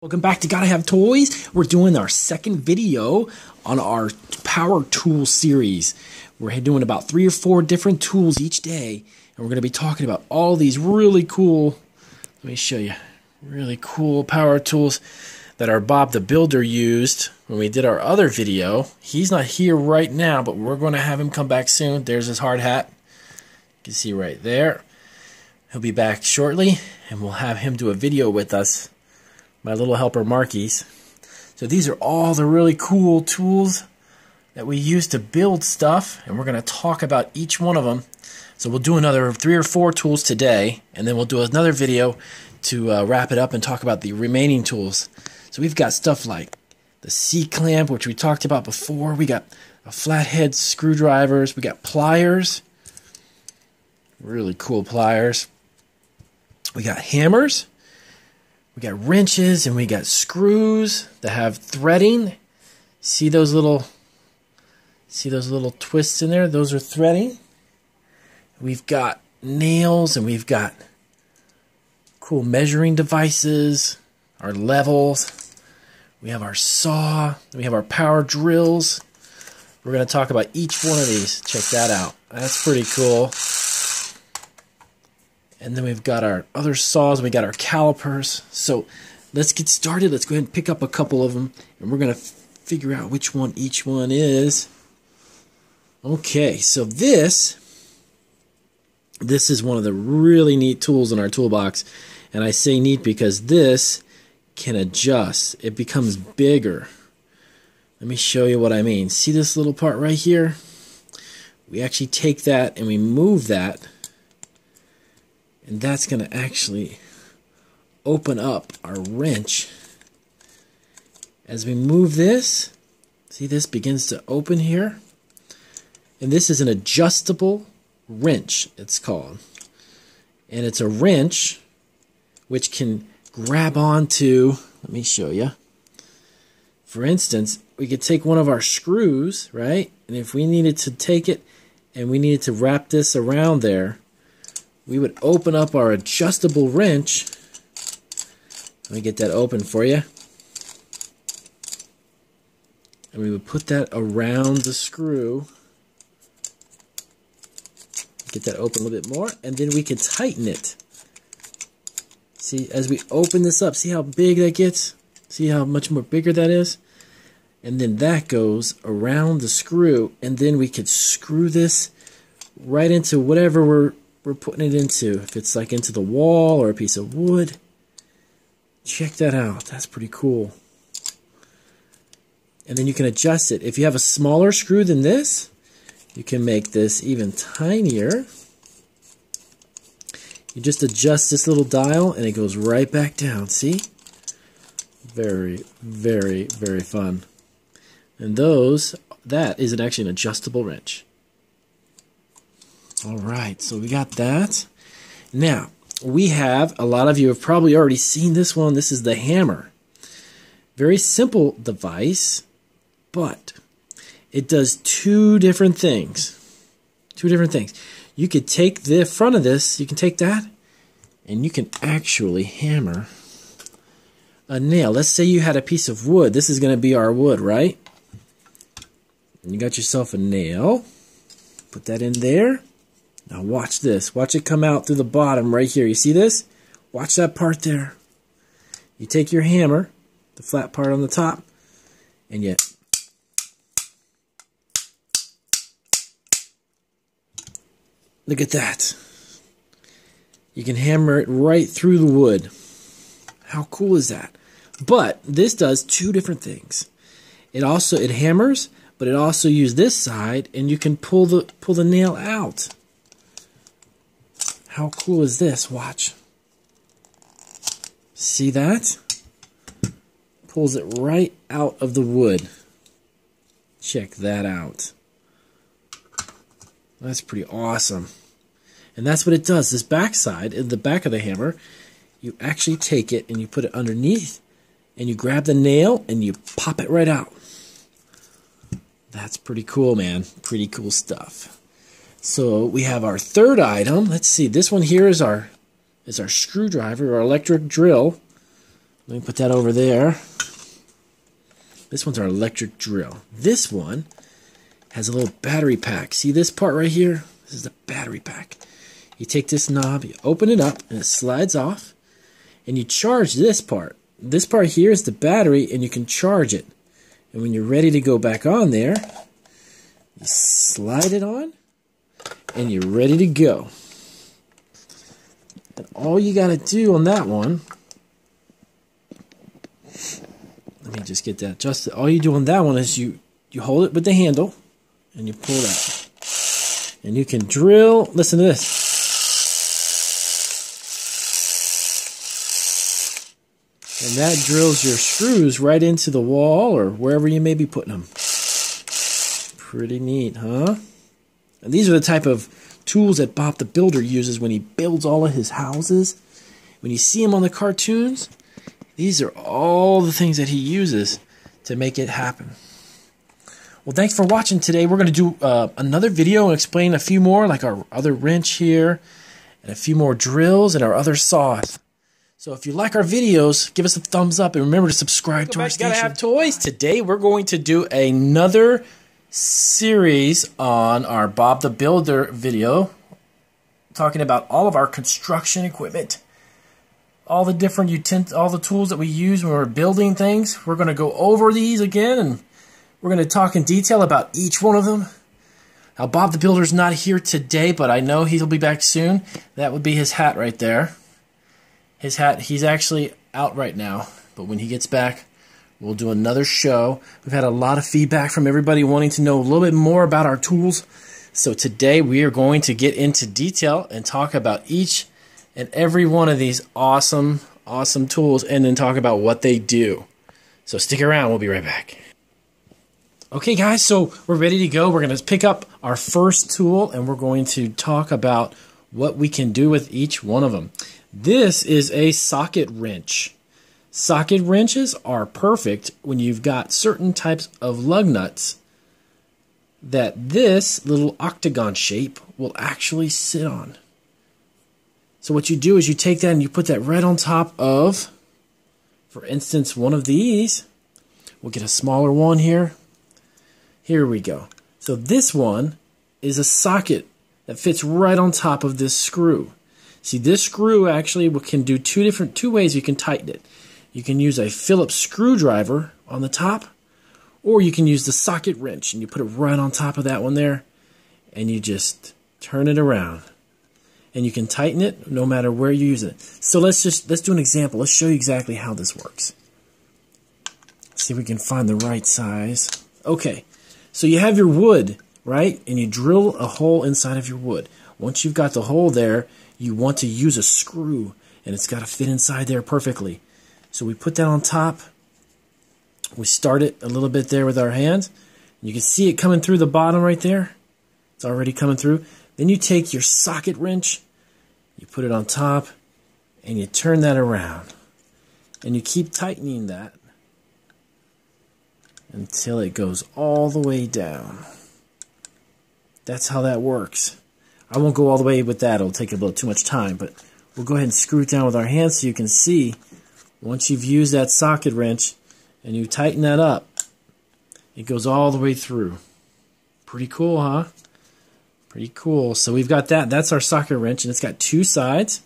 Welcome back to Gotta Have Toys. We're doing our second video on our power tool series. We're doing about 3 or 4 different tools each day, and we're going to be talking about all these really cool, let me show you, really cool power tools that our Bob the Builder used when we did our other video. He's not here right now, but we're going to have him come back soon. There's his hard hat. You can see right there. He'll be back shortly, and we'll have him do a video with us. My little helper Marky's. So these are all the really cool tools that we use to build stuff, and we're going to talk about each one of them. So we'll do another 3 or 4 tools today, and then we'll do another video to wrap it up and talk about the remaining tools. So we've got stuff like the C-clamp, which we talked about before. We got flathead screwdrivers. We got pliers. Really cool pliers. We got hammers. We got wrenches, and we got screws that have threading. See those little twists in there? Those are threading. We've got nails, and we've got cool measuring devices, our levels. We have our saw. We have our power drills. We're going to talk about each one of these. Check that out. That's pretty cool. And then we've got our other saws, we got our calipers. So let's get started. Let's go ahead and pick up a couple of them, and we're going to figure out which one each one is. Okay, so this is one of the really neat tools in our toolbox. And I say neat because this can adjust. It becomes bigger. Let me show you what I mean. See this little part right here? We actually take that and we move that. And that's going to actually open up our wrench. As we move this, see this begins to open here. And this is an adjustable wrench, it's called. And it's a wrench which can grab onto, let me show you. For instance, we could take one of our screws, right? And if we needed to take it and we needed to wrap this around there, we would open up our adjustable wrench. Let me get that open for you. And we would put that around the screw. Get that open a little bit more, and then we could tighten it. See, as we open this up, see how big that gets? See how much more bigger that is? And then that goes around the screw, and then we could screw this right into whatever we're putting it into. If it's like into the wall or a piece of wood. Check that out. That's pretty cool. And then you can adjust it. If you have a smaller screw than this, you can make this even tinier. You just adjust this little dial and it goes right back down. See? Very, very, very fun. And that is actually an adjustable wrench. Alright, so we got that. Now, we have, a lot of you have probably already seen this one. This is the hammer. Very simple device, but it does 2 different things. 2 different things. You could take the front of this, you can take that, and you can actually hammer a nail. Let's say you had a piece of wood. This is going to be our wood, right? And you got yourself a nail. Put that in there. Now watch this. Watch it come out through the bottom right here. You see this? Watch that part there. You take your hammer, the flat part on the top, and you look at that. You can hammer it right through the wood. How cool is that? But this does 2 different things. It hammers, but it also uses this side, and you can pull the nail out. How cool is this? Watch. See that? Pulls it right out of the wood. Check that out. That's pretty awesome. And that's what it does. This back side, in the back of the hammer, you actually take it and you put it underneath, and you grab the nail and you pop it right out. That's pretty cool, man. Pretty cool stuff. So we have our third item. Let's see. This one here is our screwdriver, our electric drill. Let me put that over there. This one's our electric drill. This one has a little battery pack. See this part right here? This is the battery pack. You take this knob, you open it up, and it slides off, and you charge this part. This part here is the battery, and you can charge it. And when you're ready to go back on there, you slide it on, and you're ready to go. And all you got to do on that one, let me just get that adjusted. All you do on that one is you hold it with the handle, and you pull it out. And you can drill, listen to this. And that drills your screws right into the wall or wherever you may be putting them. Pretty neat, huh? And these are the type of tools that Bob the Builder uses when he builds all of his houses. When you see him on the cartoons, these are all the things that he uses to make it happen. Well, thanks for watching today. We're going to do another video and explain a few more, like our other wrench here, and a few more drills and our other saws. So if you like our videos, give us a thumbs up and remember to subscribe to our station. Gotta have toys. Today we're going to do another series on our Bob the Builder video, talking about all of our construction equipment, all the different all the tools that we use when we're building things. We're going to go over these again, and we're going to talk in detail about each one of them. Now, Bob the Builder's not here today, but I know he'll be back soon. That would be his hat right there. His hat, he's actually out right now, but when he gets back, we'll do another show. We've had a lot of feedback from everybody wanting to know a little bit more about our tools. So today we are going to get into detail and talk about each and every one of these awesome tools, and then talk about what they do. So stick around, we'll be right back. Okay guys, so we're ready to go. We're going to pick up our first tool, and we're going to talk about what we can do with each one of them. This is a socket wrench. Socket wrenches are perfect when you've got certain types of lug nuts that this little octagon shape will actually sit on. So what you do is you take that and you put that right on top of, for instance, one of these. We'll get a smaller one here. Here we go. So this one is a socket that fits right on top of this screw. See, this screw actually can do two ways you can tighten it. You can use a Phillips screwdriver on the top, or you can use the socket wrench, and you put it right on top of that one there, and you just turn it around. And you can tighten it no matter where you use it. So let's do an example. Let's show you exactly how this works. Let's see if we can find the right size. Okay, so you have your wood, right? And you drill a hole inside of your wood. Once you've got the hole there, you want to use a screw, and it's got to fit inside there perfectly. So we put that on top. We start it a little bit there with our hands. You can see it coming through the bottom right there. It's already coming through. Then you take your socket wrench, you put it on top, and you turn that around. And you keep tightening that until it goes all the way down. That's how that works. I won't go all the way with that. It'll take a little too much time, but we'll go ahead and screw it down with our hands so you can see once you've used that socket wrench and you tighten that up, it goes all the way through. Pretty cool, huh? Pretty cool. So we've got that. That's our socket wrench, and it's got two sides.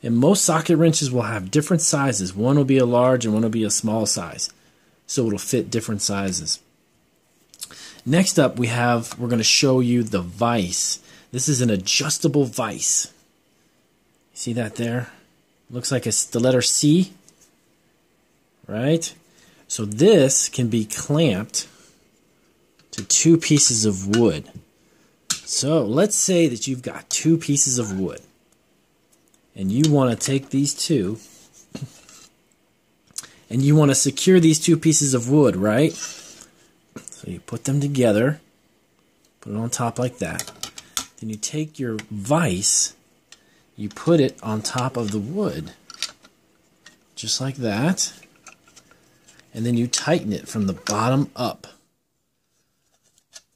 And most socket wrenches will have different sizes. One will be a large and one will be a small size. So it'll fit different sizes. Next up, we're going to show you the vise. This is an adjustable vise. See that there? Looks like it's the letter C, right? So this can be clamped to two pieces of wood. So let's say that you've got two pieces of wood, and you want to take these two, and you want to secure these two pieces of wood, right? So you put them together, put it on top like that. Then you take your vise, you put it on top of the wood, just like that, and then you tighten it from the bottom up.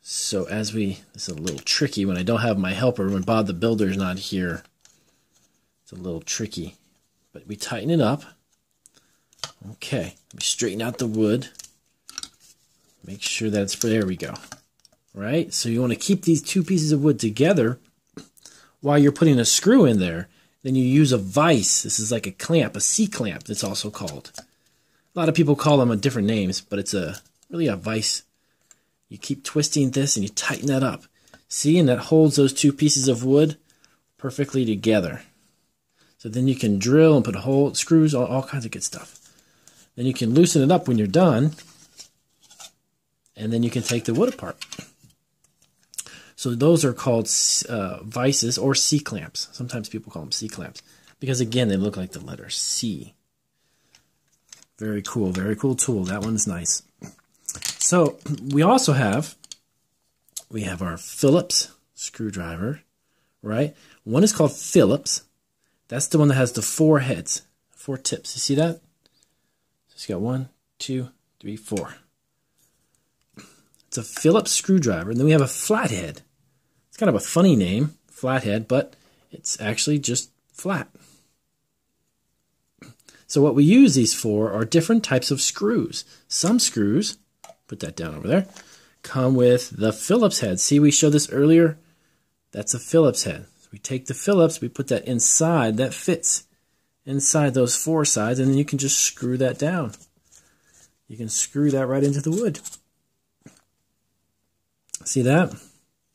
So this is a little tricky when I don't have my helper, when Bob the Builder's not here. It's a little tricky. But we tighten it up Okay, let me straighten out the wood. Make sure that it's, there we go. Right? So you want to keep these two pieces of wood together while you're putting a screw in there. Then you use a vise. This is like a clamp, a C-clamp it's also called. A lot of people call them different names, but it's really a vise. You keep twisting this and you tighten that up. See, and that holds those two pieces of wood perfectly together. So then you can drill and put holes, screws, all kinds of good stuff. Then you can loosen it up when you're done, and then you can take the wood apart. So those are called vices or C-clamps. Sometimes people call them C-clamps because, again, they look like the letter C. Very cool tool. That one's nice. So we also have our Phillips screwdriver, right? One is called Phillips. That's the one that has the 4 heads, 4 tips. You see that? It's got 1, 2, 3, 4. It's a Phillips screwdriver. And then we have a flathead. It's kind of a funny name, flathead, but it's actually just flat. So what we use these for are different types of screws. Some screws, put that down over there, come with the Phillips head. See, we showed this earlier? That's a Phillips head. So we take the Phillips, we put that inside, that fits inside those 4 sides, and then you can just screw that down. You can screw that right into the wood. See that?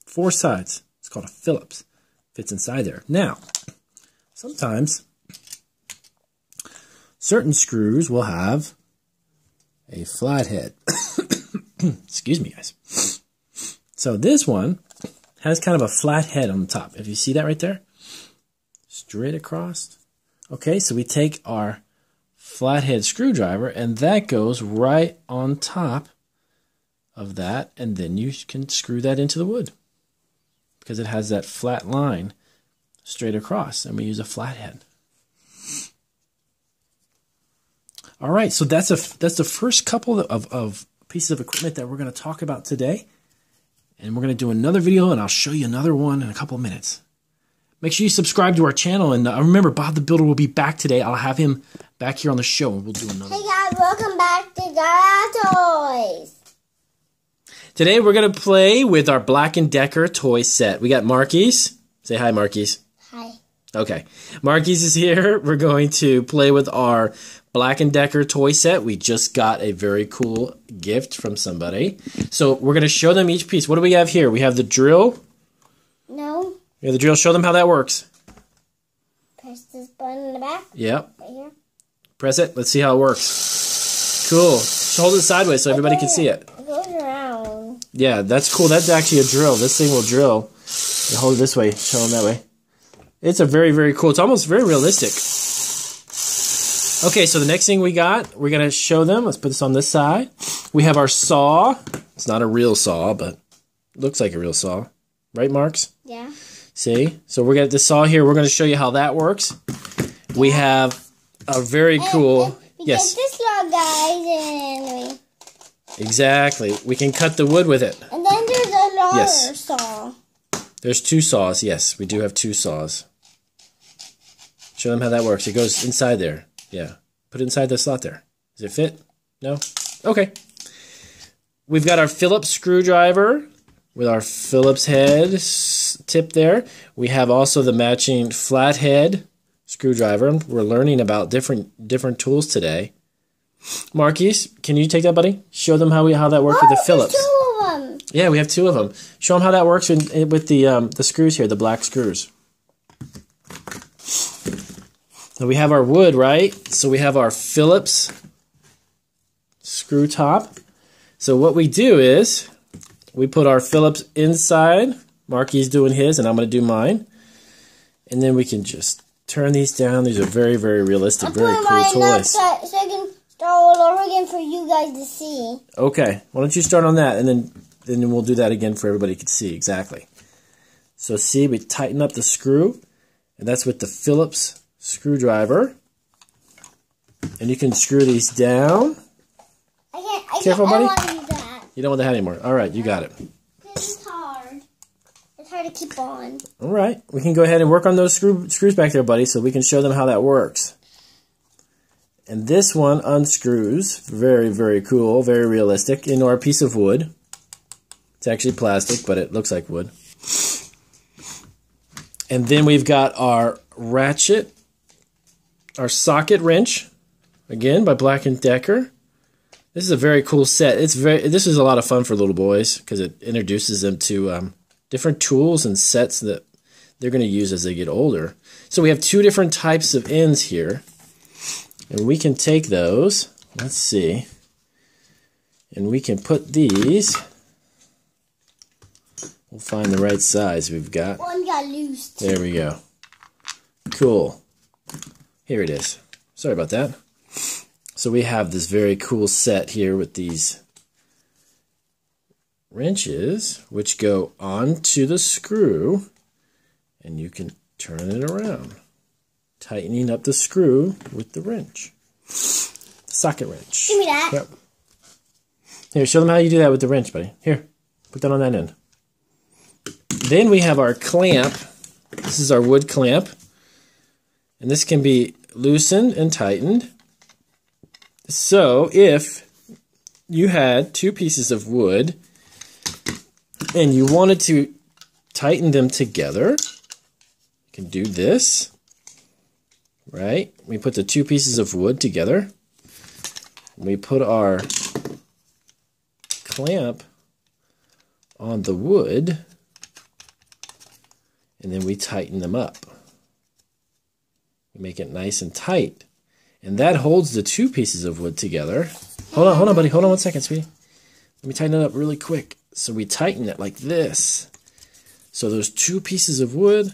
4 sides. It's called a Phillips. Fits inside there. Now, sometimes certain screws will have a flathead. Excuse me, guys. So this one has kind of a flat head on the top. If you see that right there, straight across. Okay, so we take our flathead screwdriver, and that goes right on top of that, and then you can screw that into the wood because it has that flat line straight across, and we use a flathead. All right, so that's the first couple of pieces of equipment that we're going to talk about today, and we're going to do another video, and I'll show you another one in a couple of minutes. Make sure you subscribe to our channel, and remember, Bob the Builder will be back today. I'll have him back here on the show, and we'll do another one. Hey guys, welcome back to Gaia Toys. Today we're going to play with our Black & Decker toy set. We got Marquise. Say hi, Marquise. Hi. Okay. Marquise is here. We're going to play with our Black & Decker toy set. We just got a very cool gift from somebody. So we're going to show them each piece. What do we have here? We have the drill. No. We have the drill. Show them how that works. Press this button in the back. Yep. Right here. Press it. Let's see how it works. Cool. Hold it sideways so everybody can see it. It goes around. Yeah, that's cool. That's actually a drill. This thing will drill. You hold it this way. Show them that way. It's a very, very cool. It's almost very realistic. Okay, so the next thing we got, we're going to show them. Let's put this on this side. We have our saw. It's not a real saw, but it looks like a real saw. Right, Marks? Yeah. See? So we're going to this saw here. We're going to show you how that works. We have a very cool... We yes. get this saw, guys, and Exactly. We can cut the wood with it. and then there's another Yes. saw. There's 2 saws. Yes, we do have 2 saws. Show them how that works. It goes inside there. Yeah. Put it inside the slot there. Does it fit? No? Okay. We've got our Phillips screwdriver with our Phillips head tip there. We have also the matching flathead screwdriver. We're learning about different tools today. Marquise, can you take that, buddy? Show them how that works with the Phillips. There's 2 of them. Yeah, we have 2 of them. Show them how that works with the screws here, the black screws. So we have our wood, right? So we have our Phillips screw top. So what we do is we put our Phillips inside. Marky's doing his, and I'm going to do mine. And then we can just turn these down. These are very, very realistic, very cool toys. So I can start all over again for you guys to see. Okay, why don't you start on that, and then we'll do that again for everybody to see exactly. So see, we tighten up the screw, and that's with the Phillips screwdriver. And you can screw these down. Careful, buddy. I don't want to use that. You don't want that anymore. All right, you got it. It's hard. It's hard to keep on. All right, we can go ahead and work on those screws back there, buddy, so we can show them how that works. And this one unscrews. Very, very cool. Very realistic. Into our piece of wood. It's actually plastic, but it looks like wood. And then we've got our ratchet. Our socket wrench. Again, by Black & Decker. This is a very cool set. This is a lot of fun for little boys because it introduces them to different tools and sets that they're going to use as they get older. So we have two different types of ends here. And we can take those, let's see, and we can put these, we'll find the right size we've got. One got loose. There we go. Cool. Here it is. Sorry about that. So we have this very cool set here with these wrenches, which go onto the screw, and you can turn it around, tightening up the screw with the wrench. Socket wrench. Give me that. Yep. Here, show them how you do that with the wrench, buddy. Here, put that on that end. Then we have our clamp. This is our wood clamp. And this can be loosened and tightened. So if you had two pieces of wood and you wanted to tighten them together, you can do this, right? We put the two pieces of wood together. We put our clamp on the wood, and then we tighten them up. We make it nice and tight. And that holds the two pieces of wood together. Hold on, buddy. Hold on 1 second, sweetie. Let me tighten it up really quick. So we tighten it like this. So those two pieces of wood,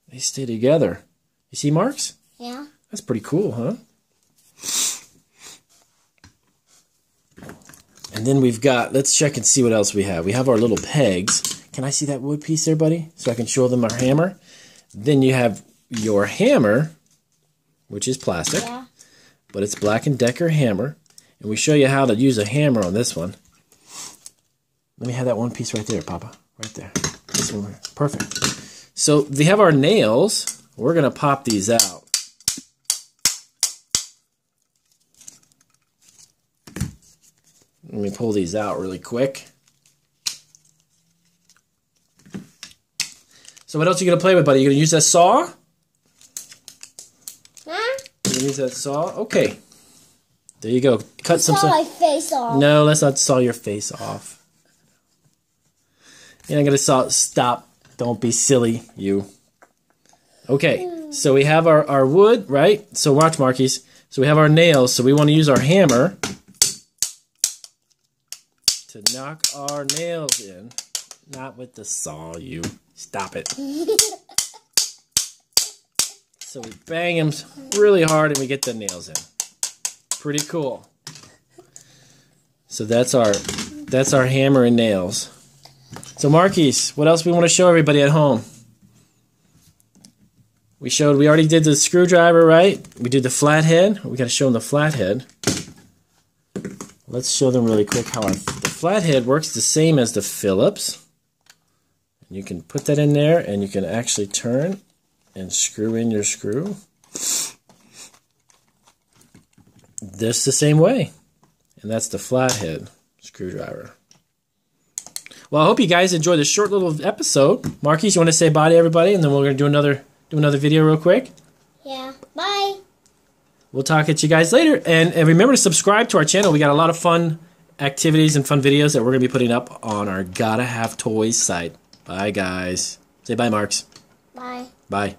they stay together. You see marks? Yeah. That's pretty cool, huh? And then we've got, let's check and see what else we have. We have our little pegs. Can I see that wood piece there, buddy? So I can show them our hammer. Then you have your hammer, which is plastic. Yeah. But it's Black & Decker hammer. And we show you how to use a hammer on this one. Let me have that one piece right there, Papa. Right there. This one. Perfect. So we have our nails. We're going to pop these out. Let me pull these out really quick. So what else are you going to play with, buddy? You going to use that saw? Use that saw. Okay. There you go. Cut some. Saw my face off. No, let's not saw your face off. You're not gonna saw. Stop. Don't be silly, you. Okay. So we have our wood, right? So watch, Marquise. So we have our nails. So we want to use our hammer to knock our nails in. Not with the saw, you. Stop it. So we bang them really hard and we get the nails in. Pretty cool. So that's our hammer and nails. So Marquise, what else we want to show everybody at home? We already did the screwdriver, right? We did the flathead. We got to show them the flathead. Let's show them really quick how the flathead works the same as the Phillips. You can put that in there and you can actually turn and screw in your screw. This the same way. And that's the flathead screwdriver. Well, I hope you guys enjoyed this short little episode. Marquise, you want to say bye to everybody, and then we're going to do another video real quick? Yeah. Bye. We'll talk at you guys later. And remember to subscribe to our channel. We got a lot of fun activities and fun videos that we're going to be putting up on our Gotta Have Toys site. Bye, guys. Say bye, Marks. Bye. Bye.